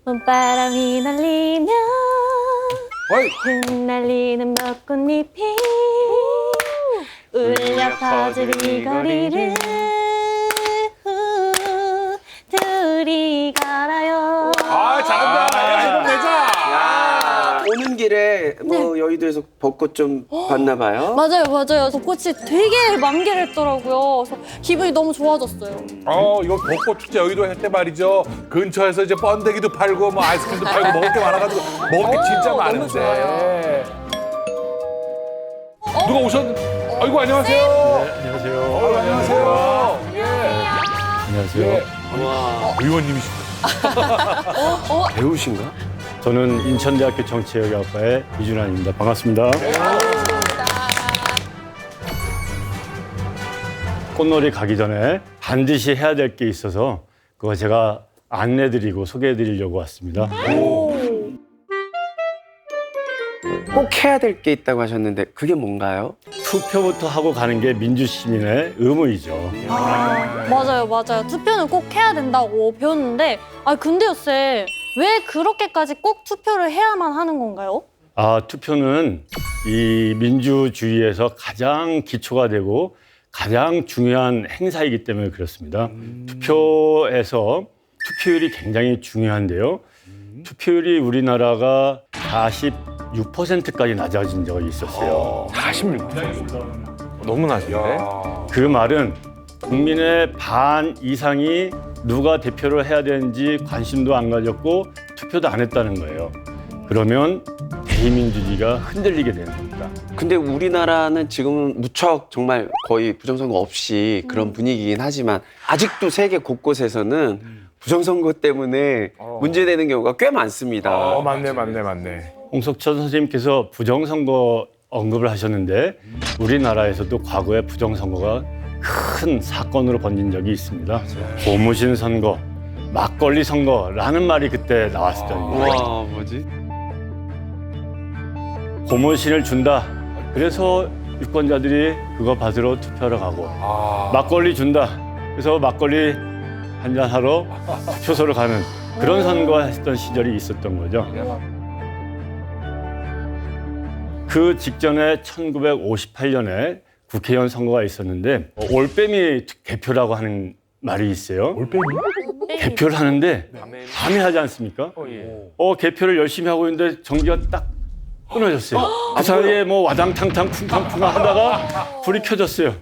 봄바람이 날리며 어이. 흩날리는 벚꽃잎이 울려 퍼질 이 거리를 둘이 걸어요. 아, 잘한다. 야, 이거 되자. 야, 오는 길에 뭐 여의도에서 벚꽃 좀 봤나 봐요. 맞아요. 벚꽃이 되게 만개했더라고요. 그래서 기분이 너무 좋아졌어요. 이거 벚꽃 축제 여의도 할 때 말이죠. 근처에서 이제 번데기도 팔고 뭐 아이스크림도 팔고 먹을 게 많아가지고 먹을 게 진짜 많은데. 누가 오셨? 아이고 안녕하세요. 안녕하세요. 안녕하세요. 예. 안녕하세요. 예. 와, 의원님이십니다. 배우신가? 저는 인천대학교 정치외교학과의 이준환입니다. 반갑습니다. 꽃놀이 가기 전에 반드시 해야 될 게 있어서 그거 제가 안내드리고 소개해드리려고 왔습니다. 꼭 해야 될 게 있다고 하셨는데 그게 뭔가요? 투표부터 하고 가는 게 민주시민의 의무이죠. 맞아요. 투표는 꼭 해야 된다고 배웠는데, 근데요, 쌤, 왜 그렇게까지 꼭 투표를 해야만 하는 건가요? 투표는 이 민주주의에서 가장 기초가 되고 가장 중요한 행사이기 때문에 그렇습니다. 투표에서 투표율이 굉장히 중요한데요. 투표율이 우리나라가 46%까지 낮아진 적이 있었어요. 46%. 너무 낮은데? 그 말은 국민의 반 이상이 누가 대표를 해야 되는지 관심도 안 가졌고 투표도 안 했다는 거예요. 그러면 대의민주주의가 흔들리게 되는 겁니다. 근데 우리나라는 지금은 무척 정말 거의 부정선거 없이 그런 분위기긴 하지만 아직도 세계 곳곳에서는 부정선거 때문에 문제되는 경우가 꽤 많습니다. 맞네. 홍석천 선생님께서 부정선거 언급을 하셨는데 우리나라에서도 과거에 부정선거가 큰 사건으로 번진 적이 있습니다. 고무신 선거, 막걸리 선거라는 말이 그때 나왔었거든요. 와, 뭐지? 고무신을 준다. 그래서 유권자들이 그거 받으러 투표하러 가고 막걸리 준다. 그래서 막걸리 한잔 하러 투표소로 가는 그런 선거했던 시절이 있었던 거죠. 그 직전에 1958년에 국회의원 선거가 있었는데 올빼미 개표라고 하는 말이 있어요. 올빼미? 개표를 하는데 밤에 하지 않습니까? 개표를 열심히 하고 있는데 전기가 딱 끊어졌어요. 그 사이에 뭐 와당탕탕 쿵쾅쿵쾅 하다가 불이 켜졌어요.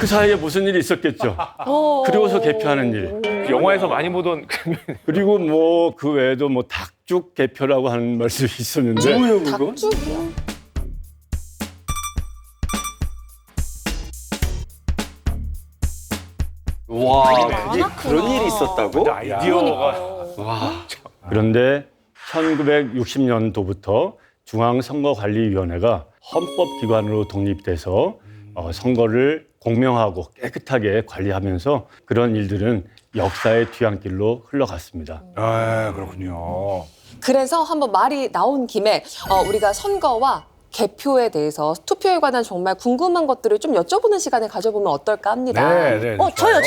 그 사이에 무슨 일이 있었겠죠. 그리고서 개표하는 일. 영화에서 많이 보던 그리고 뭐 그 외에도 뭐 닭죽 개표라고 하는 말도 있었는데. 뭐예요, 그거? 와, 그게 그런 일이 있었다고? 아이디어가 와, 그런데 1960년도부터 중앙선거관리위원회가 헌법기관으로 독립돼서 선거를 공명하고 깨끗하게 관리하면서 그런 일들은 역사의 뒤안길로 흘러갔습니다. 그렇군요. 그래서 한번 말이 나온 김에 우리가 선거와 개표에 대해서 투표에 관한 정말 궁금한 것들을 좀 여쭤보는 시간을 가져보면 어떨까 합니다. 네. 저요.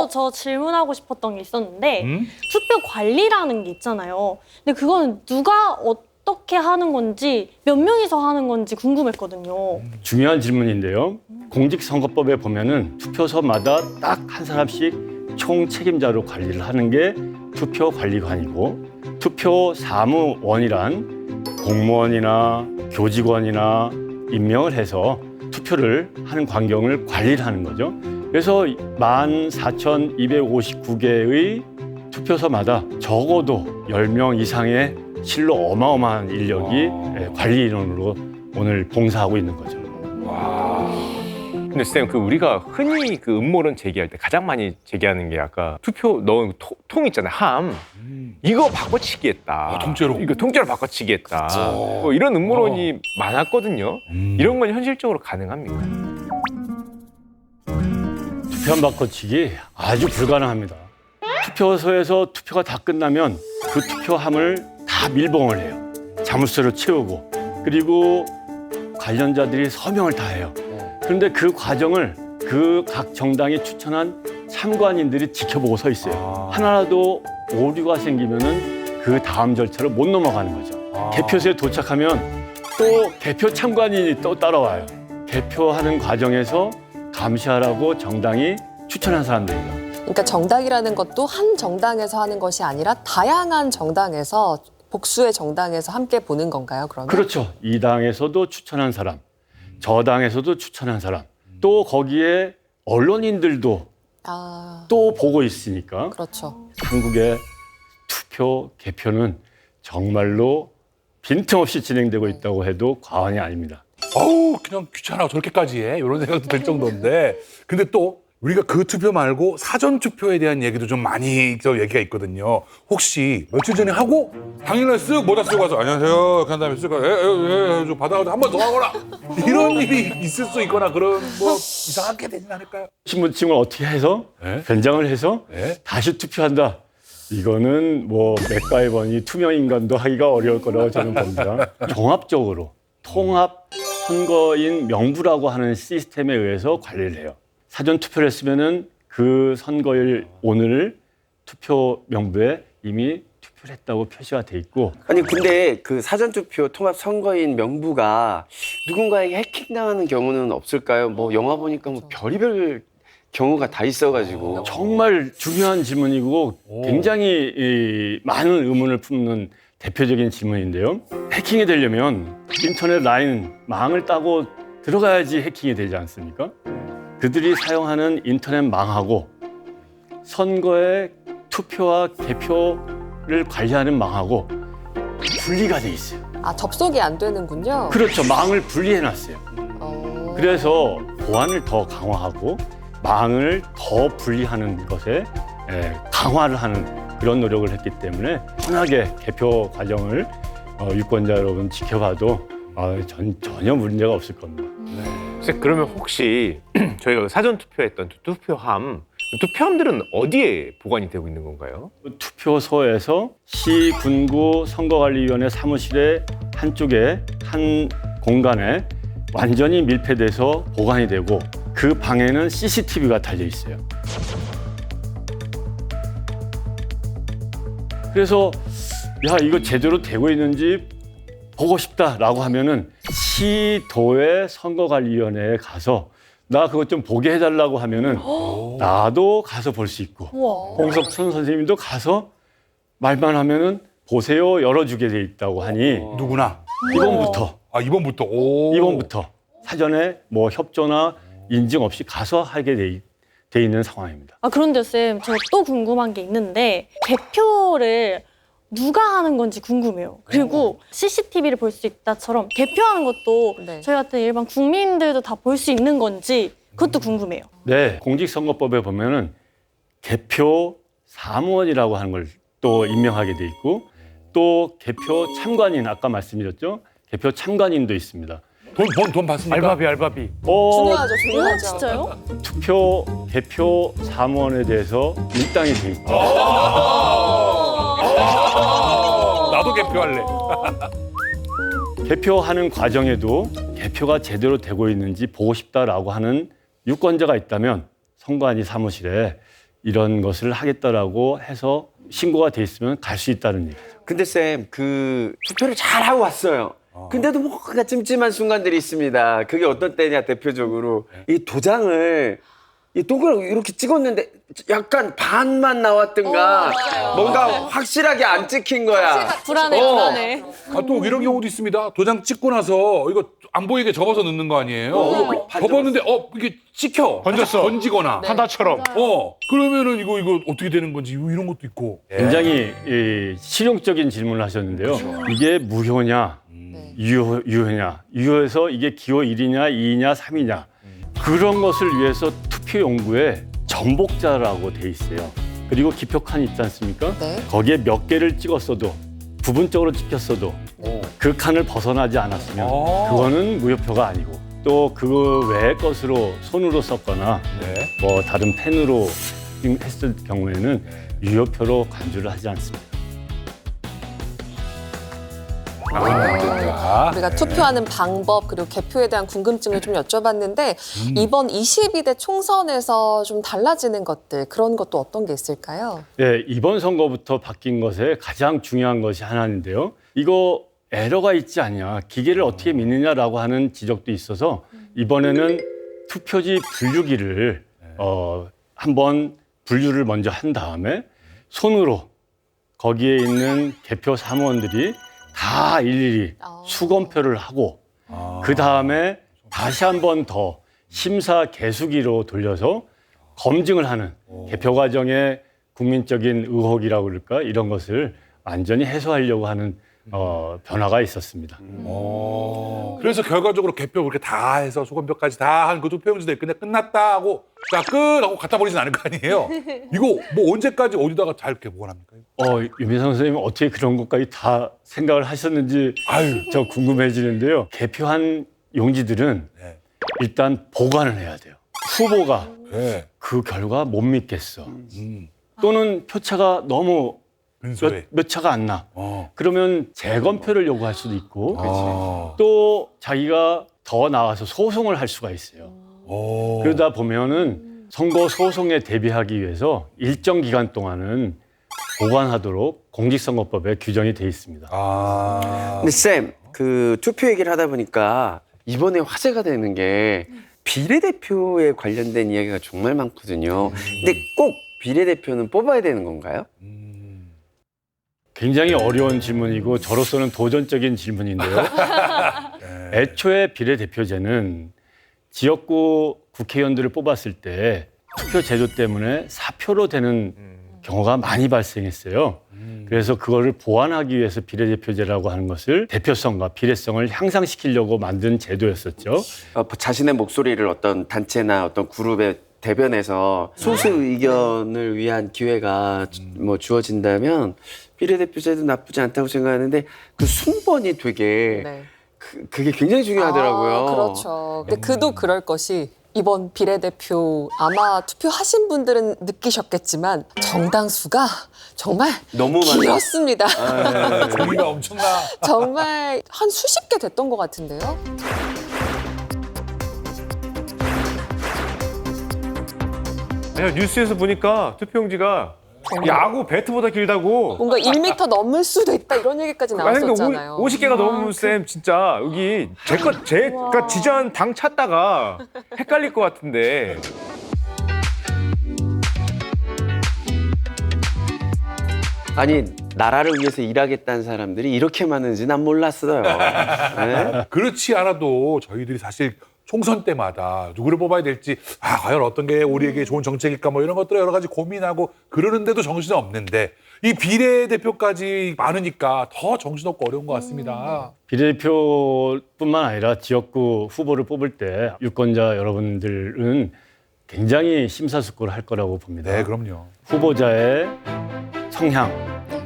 저 질문하고 싶었던 게 있었는데, 투표 관리라는 게 있잖아요. 근데 그거는 누가 어떻게 하는 건지, 몇 명이서 하는 건지 궁금했거든요. 중요한 질문인데요. 공직선거법에 보면은 투표소마다 딱 한 사람씩 총 책임자로 관리를 하는 게 투표관리관이고, 투표 사무원이란 공무원이나 교직원이나 임명을 해서 투표를 하는 광경을 관리를 하는 거죠. 그래서 14,259개의 투표소마다 적어도 10명 이상의 실로 어마어마한 인력이 관리 인원으로 오늘 봉사하고 있는 거죠. 근데 쌤, 우리가 흔히 음모론 제기할 때 가장 많이 제기하는 게 아까 투표 넣은 통 있잖아요, 함. 이거 바꿔치기 했다. 통째로? 이거 통째로 바꿔치기 했다. 뭐 이런 음모론이 많았거든요. 이런 건 현실적으로 가능합니까? 투표함 바꿔치기 아주 불가능합니다. 투표소에서 투표가 다 끝나면 그 투표함을 다 밀봉을 해요. 자물쇠로 채우고 그리고 관련자들이 서명을 다 해요. 그런데 그 과정을 그 각 정당이 추천한 참관인들이 지켜보고 서 있어요. 하나라도 오류가 생기면은 그 그 다음 절차를 못 넘어가는 거죠. 개표소에 도착하면 또 개표 참관인이 또 따라와요. 개표하는 과정에서 감시하라고 정당이 추천한 사람들이에요. 그러니까 정당이라는 것도 한 정당에서 하는 것이 아니라 다양한 정당에서 복수의 정당에서 함께 보는 건가요, 그러면? 그렇죠. 이 당에서도 추천한 사람, 저 당에서도 추천한 사람, 또 거기에 언론인들도 아, 또 보고 있으니까 그렇죠. 한국의 투표 개표는 정말로 빈틈없이 진행되고 있다고 해도 과언이 아닙니다. 어우, 그냥 귀찮아. 저렇게까지 해. 이런 생각도 들 정도인데. 근데 또 우리가 그 투표 말고 사전 투표에 대한 얘기도 좀 많이 얘기가 있거든요. 혹시 며칠 전에 하고 당일날 쓱 모자 쓰고 가서 안녕하세요. 이렇게 한 다음에 쓱 가서 좀 받아가지고 한 번 더 하거나 이런 일이 있을 수 있거나 그런 뭐 이상하게 되진 않을까요? 신분증을 어떻게 해서 변장을 해서 네. 다시 투표한다. 이거는 뭐 맥가이버니 투명 인간도 하기가 어려울 거라고 저는 봅니다. 종합적으로 통합 선거인 명부라고 하는 시스템에 의해서 관리를 해요. 사전 투표를 했으면은 그 선거일 오늘 투표 명부에 이미 투표를 했다고 표시가 돼 있고. 아니 근데 그 사전투표 통합 선거인 명부가 누군가에게 해킹당하는 경우는 없을까요? 뭐 영화 보니까 뭐 별의별 경우가 다 있어가지고. 정말 중요한 질문이고 굉장히 많은 의문을 품는 대표적인 질문인데요. 해킹이 되려면 인터넷 라인 망을 따고 들어가야지 해킹이 되지 않습니까? 그들이 사용하는 인터넷 망하고 선거의 투표와 개표를 관리하는 망하고 분리가 돼 있어요. 아, 접속이 안 되는군요. 그렇죠. 망을 분리해놨어요. 그래서 보안을 더 강화하고 망을 더 분리하는 것에 강화를 하는 그런 노력을 했기 때문에 편하게 개표 과정을 유권자 여러분 지켜봐도 전혀 문제가 없을 겁니다. 선생님, 그러면 혹시 저희가 사전 투표했던 투표함들은 어디에 보관이 되고 있는 건가요? 투표소에서 시, 군구 선거관리위원회 사무실의 한쪽에 한 공간에 완전히 밀폐돼서 보관이 되고 그 방에는 CCTV가 달려 있어요. 그래서 야, 이거 제대로 되고 있는지 보고 싶다라고 하면은 시도의 선거관리위원회에 가서 나 그것 좀 보게 해달라고 하면은 나도 가서 볼 수 있고 우와. 홍석천 선생님도 가서 말만 하면은 보세요 열어주게 돼 있다고 하니 누구나. 이번부터 아, 이번부터. 오. 이번부터 사전에 뭐 협조나 인증 없이 가서 하게 돼 있는 상황입니다. 아, 그런데 쌤, 저 또 궁금한 게 있는데 개표를 누가 하는 건지 궁금해요. 그리고 CCTV를 볼 수 있다처럼 개표하는 것도 네. 저희 같은 일반 국민들도 다 볼 수 있는 건지 그것도 궁금해요. 네, 공직선거법에 보면은 개표 사무원이라고 하는 걸 또 임명하게 돼 있고 또 개표 참관인 아까 말씀드렸죠? 개표 참관인도 있습니다. 돈 받습니까? 알바비. 중요하죠, 오, 중요하죠. 진짜요? 투표 개표 사무원에 대해서 밀당이 돼 있고 나도 개표할래. 개표하는 과정에도 개표가 제대로 되고 있는지 보고 싶다라고 하는 유권자가 있다면 선관위 사무실에 이런 것을 하겠다라고 해서 신고가 돼 있으면 갈 수 있다는 얘기죠. 근데 쌤, 그 투표를 잘 하고 왔어요. 근데도 뭔가 찜찜한 순간들이 있습니다. 그게 어떤 때냐, 대표적으로 이 도장을 이 동그랗게 이렇게 찍었는데 약간 반만 나왔든가 뭔가 확실하게 안 찍힌 거야. 불안해, 불안해. 아, 또 이런 경우도 있습니다. 도장 찍고 나서 이거 안 보이게 접어서 넣는 거 아니에요? 접었는데 이게 찍혀. 번졌어. 번지거나. 하나처럼. 그러면은 이거 어떻게 되는 건지 이런 것도 있고. 굉장히 실용적인 질문을 하셨는데요. 이게 무효냐, 유효냐, 유효해서 이게 기호 1이냐, 2이냐, 3이냐 그런 것을 위해서 투표용구에 전복자라고 돼 있어요. 그리고 기표칸이 있지 않습니까? 네. 거기에 몇 개를 찍었어도 부분적으로 찍혔어도 그 칸을 벗어나지 않았으면 그거는 무효표가 아니고 또 그 외의 것으로 손으로 썼거나 뭐 다른 펜으로 했을 경우에는 유효표로 간주를 하지 않습니다. 자. 우리가 투표하는 방법 그리고 개표에 대한 궁금증을 좀 여쭤봤는데 이번 22대 총선에서 좀 달라지는 것들 그런 것도 어떤 게 있을까요? 네, 이번 선거부터 바뀐 것에 가장 중요한 것이 하나인데요. 이거 에러가 있지 않냐, 기계를 어떻게 믿느냐라고 하는 지적도 있어서 이번에는 투표지 분류기를 한번 분류를 먼저 한 다음에 손으로 거기에 있는 개표 사무원들이 다 일일이 수검표를 하고 그 다음에 다시 한 번 더 심사 개수기로 돌려서 검증을 하는 개표 과정의 국민적인 의혹이라고 그럴까 이런 것을 완전히 해소하려고 하는 변화가 있었습니다. 그래서 결과적으로 개표 그렇게 다 해서 소검표까지 다 한 그 투표용지들 끝났다 하고 자 끝 하고 갖다 버리진 않을 거 아니에요. 이거 뭐 언제까지 어디다가 잘 이렇게 보관합니까? 유민상 선생님 어떻게 그런 것까지 다 생각을 하셨는지 저 궁금해지는데요. 개표한 용지들은 네. 일단 보관을 해야 돼요. 후보가 네. 그 결과 못 믿겠어. 또는 표차가 너무 근소해. 몇 차가 안 나. 그러면 재검표를 요구할 수도 있고 또 자기가 더 나가서 소송을 할 수가 있어요. 그러다 보면은 선거 소송에 대비하기 위해서 일정 기간 동안은 보관하도록 공직선거법에 규정이 돼 있습니다. 근데 쌤, 그 투표 얘기를 하다 보니까 이번에 화제가 되는 게 비례대표에 관련된 이야기가 정말 많거든요. 근데 꼭 비례대표는 뽑아야 되는 건가요? 굉장히 어려운 질문이고 저로서는 도전적인 질문인데요. 애초에 비례대표제는 지역구 국회의원들을 뽑았을 때 투표 제도 때문에 사표로 되는 경우가 많이 발생했어요. 그래서 그거를 보완하기 위해서 비례대표제라고 하는 것을 대표성과 비례성을 향상시키려고 만든 제도였었죠. 자신의 목소리를 어떤 단체나 어떤 그룹에 대변해서 소수 의견을 위한 기회가 뭐 주어진다면 비례대표제도 나쁘지 않다고 생각하는데 그 순번이 되게 네. 그게 굉장히 중요하더라고요. 그렇죠. 근데 그도 그럴 것이 이번 비례대표 아마 투표하신 분들은 느끼셨겠지만 정당수가 정말 너무 많아요. 길었습니다. 종이가 엄청나. 정말 한 수십 개 됐던 것 같은데요. 아니요, 뉴스에서 보니까 투표용지가 야구 배트보다 길다고. 뭔가 1m 넘을 수도 있다 이런 얘기까지 나왔었잖아요. 50개가 넘으면 쌤 진짜 여기 제가 지전 당 찾다가 헷갈릴 것 같은데. 아니 나라를 위해서 일하겠다는 사람들이 이렇게 많은지 난 몰랐어요. 네? 그렇지 않아도 저희들이 사실 총선 때마다 누구를 뽑아야 될지 과연 어떤 게 우리에게 좋은 정책일까 뭐 이런 것들을 여러 가지 고민하고 그러는데도 정신이 없는데 이 비례대표까지 많으니까 더 정신없고 어려운 것 같습니다. 비례대표뿐만 아니라 지역구 후보를 뽑을 때 유권자 여러분들은 굉장히 심사숙고를 할 거라고 봅니다. 네, 그럼요. 후보자의 성향,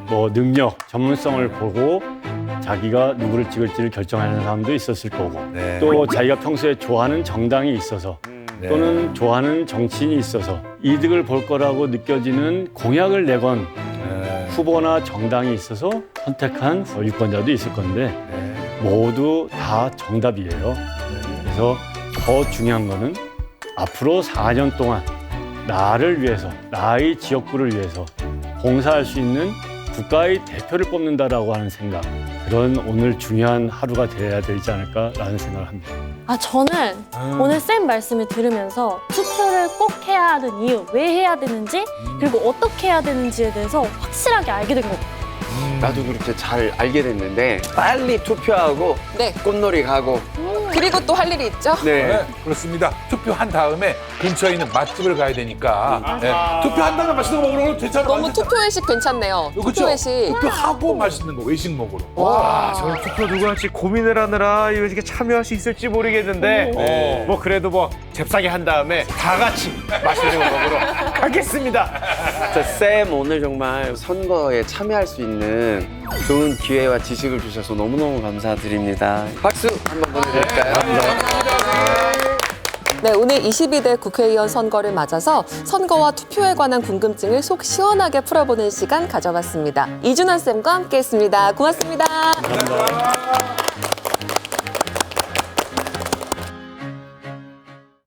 뭐 능력, 전문성을 보고 자기가 누구를 찍을지를 결정하는 사람도 있었을 거고 네. 또 자기가 평소에 좋아하는 정당이 있어서 네. 또는 좋아하는 정치인이 있어서 이득을 볼 거라고 느껴지는 공약을 내건 네. 후보나 정당이 있어서 선택한 유권자도 있을 건데 네. 모두 다 정답이에요. 그래서 더 중요한 거는 앞으로 4년 동안 나를 위해서, 나의 지역구를 위해서 봉사할 수 있는 국가의 대표를 뽑는다라고 하는 생각, 그런 오늘 중요한 하루가 돼야 되지 않을까라는 생각을 합니다. 저는 오늘 쌤 말씀을 들으면서 투표를 꼭 해야 하는 이유, 왜 해야 되는지, 그리고 어떻게 해야 되는지에 대해서 확실하게 알게 된 것 같아요. 나도 그렇게 잘 알게 됐는데 빨리 투표하고 네. 꽃놀이 가고 그리고 또 할 일이 있죠. 네. 네, 그렇습니다. 투표한 다음에 근처에 있는 맛집을 가야 되니까 네. 투표한 다음에 맛있는 거 먹으러 가도 괜찮아요. 너무 투표 회식 괜찮네요. 그렇죠? 투표 회식. 투표하고 맛있는 거 외식 먹으러. 와, 저는 투표 누구 할지 고민을 하느라 이렇게 참여할 수 있을지 모르겠는데 뭐 그래도 뭐 잽싸게 한 다음에 다 같이 맛있는 거 먹으러 가겠습니다. 쌤 오늘 정말 선거에 참여할 수 있는 좋은 기회와 지식을 주셔서 너무너무 감사드립니다. 박수 한번 보내드릴까요? 네, 오늘 22대 국회의원 선거를 맞아서 선거와 투표에 관한 궁금증을 속 시원하게 풀어보는 시간 가져봤습니다. 이준환 쌤과 함께했습니다. 고맙습니다. 감사합니다.